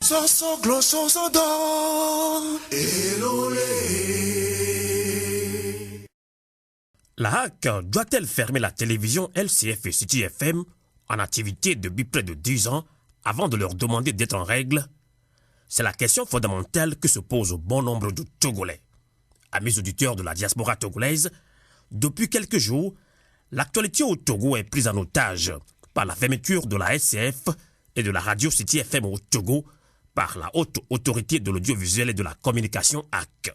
Soso gloso sodo. La HAC doit-elle fermer la télévision LCF et City FM en activité depuis près de 10 ans avant de leur demander d'être en règle? C'est la question fondamentale que se pose bon nombre de Togolais. Amis auditeurs de la diaspora togolaise, depuis quelques jours, l'actualité au Togo est prise en otage par la fermeture de la SCF et de la radio City FM au Togo par la haute autorité de l'audiovisuel et de la communication HAC.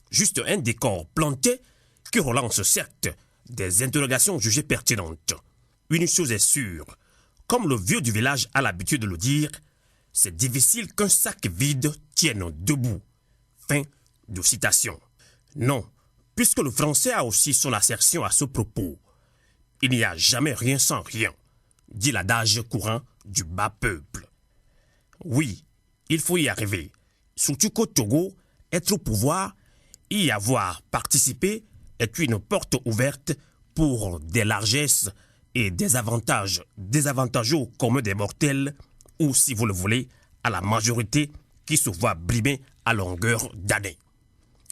Juste un décor planté qui relance certes des interrogations jugées pertinentes. Une chose est sûre, comme le vieux du village a l'habitude de le dire, c'est difficile qu'un sac vide tienne debout. Fin de citation. Non, puisque le français a aussi son assertion à ce propos. Il n'y a jamais rien sans rien, dit l'adage courant du bas peuple. Oui, il faut y arriver, surtout qu'au Togo, être au pouvoir, y avoir participé est une porte ouverte pour des largesses et des avantages désavantageux au commun des mortels, ou si vous le voulez, à la majorité qui se voit brimée à longueur d'année.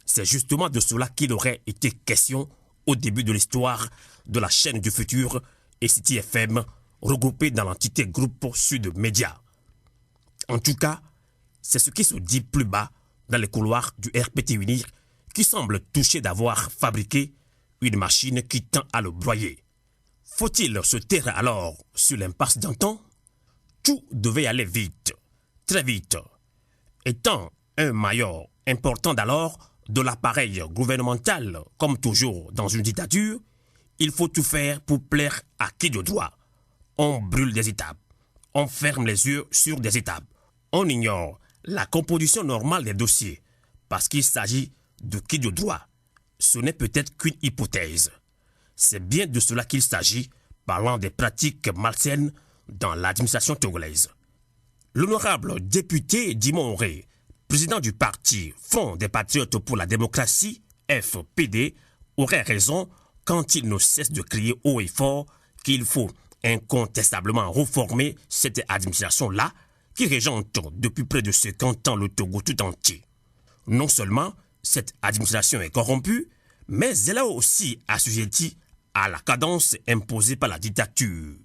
C'est justement de cela qu'il aurait été question au début de l'histoire de la chaîne du futur et City FM, regroupée dans l'entité Groupe Sud Média. En tout cas, c'est ce qui se dit plus bas dans les couloirs du RPT Unir, qui semble touché d'avoir fabriqué une machine qui tend à le broyer. Faut-il se taire alors sur l'impasse d'antan? Tout devait aller vite, très vite. Étant un maillon important d'alors de l'appareil gouvernemental, comme toujours dans une dictature, il faut tout faire pour plaire à qui de droit. On brûle des étapes, on ferme les yeux sur des étapes, on ignore la composition normale des dossiers, parce qu'il s'agit de qui de droit. Ce n'est peut-être qu'une hypothèse. C'est bien de cela qu'il s'agit, parlant des pratiques malsaines dans l'administration togolaise. L'honorable député Dimon Ré, président du parti Front des Patriotes pour la démocratie, FPD, aurait raison quand il ne cesse de crier haut et fort qu'il faut incontestablement reformer cette administration-là qui régente depuis près de 50 ans le Togo tout entier. Non seulement cette administration est corrompue, mais elle est aussi assujettie à la cadence imposée par la dictature.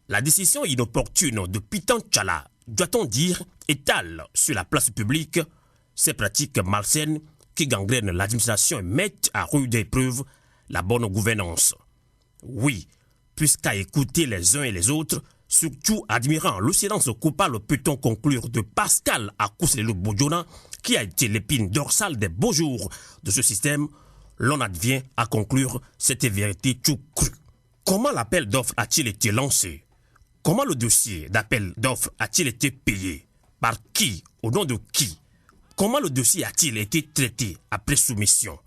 La décision inopportune de Pitan Tchala, doit-on dire, étale sur la place publique ces pratiques malsaines qui gangrènent l'administration et mettent à rude épreuve la bonne gouvernance. Oui, puisqu'à écouter les uns et les autres, surtout admirant le silence coupable, peut-on conclure de Pascal Akouselou Bodjona, qui a été l'épine dorsale des beaux jours de ce système, l'on advient à conclure cette vérité tout crue. Comment l'appel d'offres a-t-il été lancé? Comment le dossier d'appel d'offres a-t-il été payé? Par qui? Au nom de qui? Comment le dossier a-t-il été traité après soumission?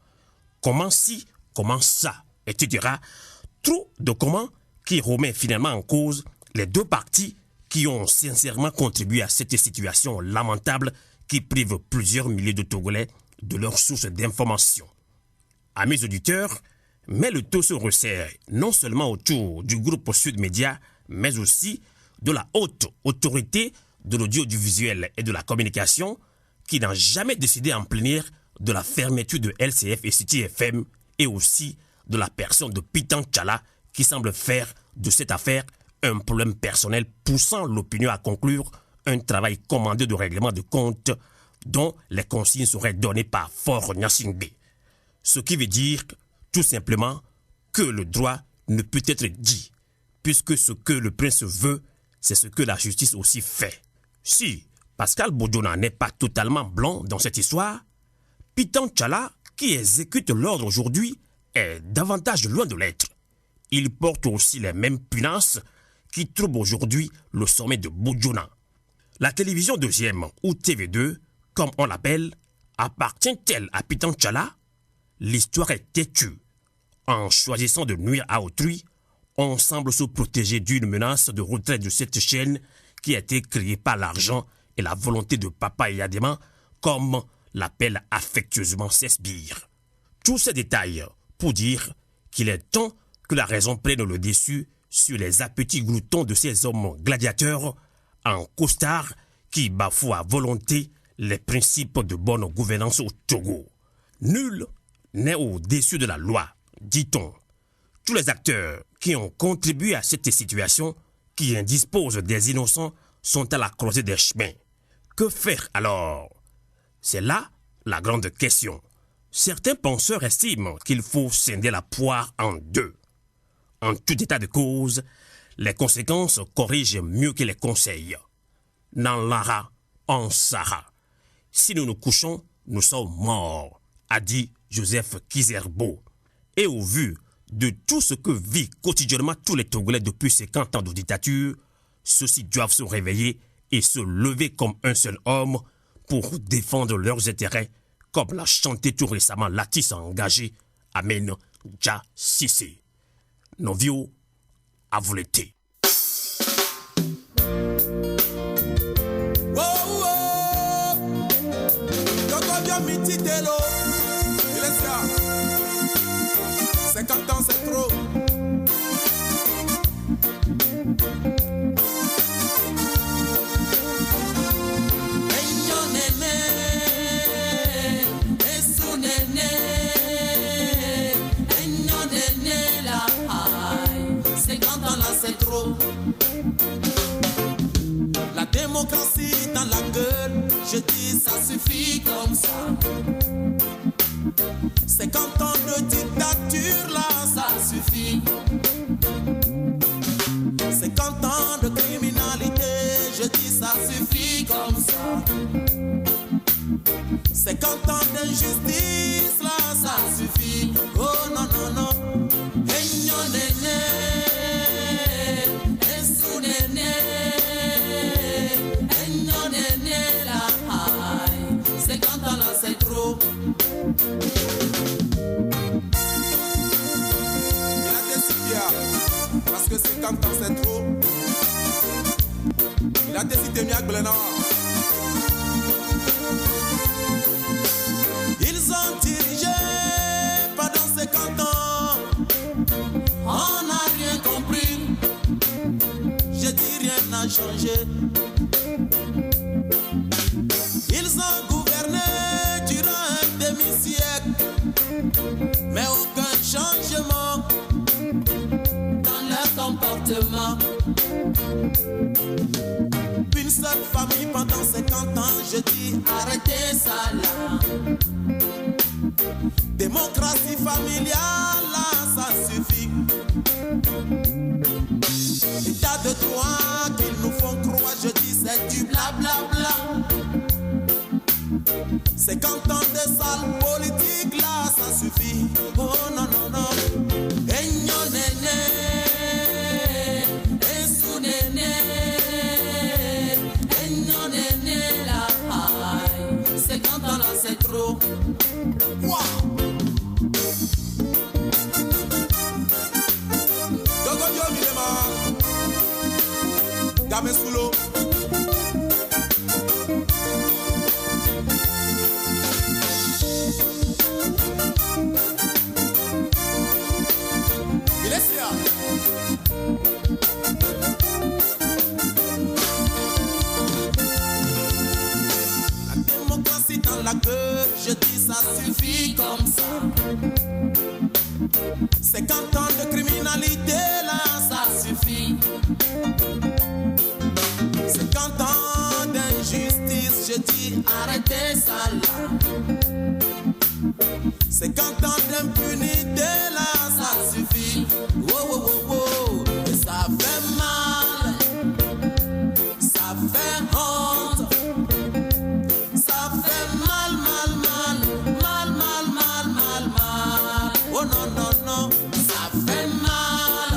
Comment si? Comment ça? Etc. Trop de comment qui remet finalement en cause les deux parties qui ont sincèrement contribué à cette situation lamentable qui prive plusieurs milliers de Togolais de leurs sources d'information. Amis auditeurs, mais le taux se resserre non seulement autour du groupe Sud Média, mais aussi de la haute autorité de l'audiovisuel et de la communication qui n'a jamais décidé en plénière de la fermeture de LCF et City FM et aussi de la personne de Pitan Tchala qui semble faire de cette affaire un problème personnel poussant l'opinion à conclure un travail commandé de règlement de compte dont les consignes seraient données par Fort Nyasingbe. Ce qui veut dire tout simplement que le droit ne peut être dit, puisque ce que le prince veut, c'est ce que la justice aussi fait. Si Pascal Bodjona n'est pas totalement blanc dans cette histoire, Pitan Tchala, qui exécute l'ordre aujourd'hui, est davantage loin de l'être. Il porte aussi les mêmes punasses qui troublent aujourd'hui le sommet de Bodjona. La télévision deuxième, ou TV2, comme on l'appelle, appartient-elle à Pitan Tchala? L'histoire est têtue. En choisissant de nuire à autrui, on semble se protéger d'une menace de retrait de cette chaîne qui a été créée par l'argent et la volonté de Papa Yadema, comme l'appelle affectueusement ses sbires. Tous ces détails pour dire qu'il est temps que la raison prenne le dessus sur les appétits gloutons de ces hommes gladiateurs en costard qui bafoue à volonté les principes de bonne gouvernance au Togo. Nul n'est au-dessus de la loi, dit-on. Tous les acteurs qui ont contribué à cette situation, qui indisposent des innocents, sont à la croisée des chemins. Que faire alors? C'est là la grande question. Certains penseurs estiment qu'il faut scinder la poire en deux. En tout état de cause, les conséquences corrigent mieux que les conseils. Dans l'ara, en Sahara. Si nous nous couchons, nous sommes morts, a dit Joseph Kizerbo. Et au vu de tout ce que vivent quotidiennement tous les Togolais depuis 50 ans de dictature, ceux-ci doivent se réveiller et se lever comme un seul homme pour défendre leurs intérêts, comme l'a chanté tout récemment l'artiste engagé Amen Dja Sissé. Nos vieux à vous l'été. Mitidelo, 50 ans c'est trop. Enyo nene, esu nene, enyo nene la haï. 50 ans là c'est trop. La démocratie dans la gueule, je dis ça suffit comme ça. 50 ans de dictature là, ça suffit. 50 ans de criminalité, je dis ça suffit comme ça. 50 ans d'injustice là, ça suffit. Oh non non non. Enyo nene, esu nene, enyo nene la haï. 50 ans là c'est trop. Il a décidé parce que 50 ans c'est trop. Il a décidé mieux que ils ont dirigé pendant 50 ans. On n'a rien compris. Je dis rien n'a changé. Ils ont gouverné durant un demi-siècle, mais aucun changement dans leur comportement. Une seule famille pendant 50 ans, je dis arrêtez ça là. Démocratie familiale là, ça suffit. État de droit qu'ils nous font croire, je dis c'est du blablabla. 50 ans de sale politique là, ça suffit. Oh non non non. Enyo nene, esu nene, enyo nene la haï. 50 ans là c'est trop. Wow. Dogo Dio Milema, Game Sulo. La démocratie dans la gueule, je dis ça suffit comme ça. 50 ans de criminalité là, ça suffit. 50 ans d'injustice, je dis arrêtez ça là. 50 ans d'impunité là, ça suffit. Wow, wow, wow, wow. Et ça fait mal, ça fait honte, ça fait mal, mal, mal, mal, mal, mal, mal, mal. Oh non, non, non, ça fait mal.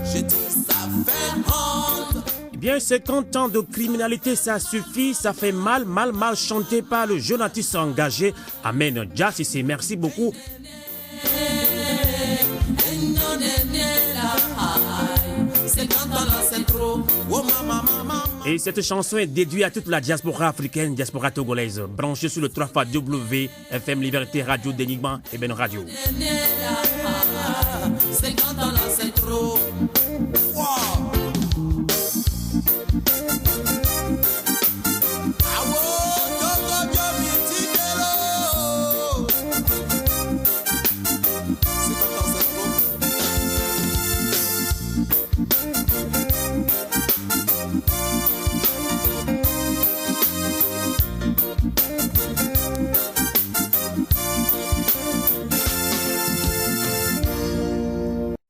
Je dis ça fait honte. Eh bien, 50 ans de criminalité, ça suffit, ça fait mal, mal, mal, chanté par le jeune artiste engagé Amen Dja Sissé. Merci beaucoup. Et cette chanson est dédiée à toute la diaspora africaine, diaspora togolaise, branchée sur le 3xW, FM Liberté Radio d'Enigma et Ben Radio. 50 ans là c'est trop. Wow.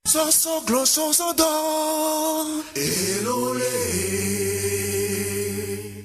So glo so do. Elole.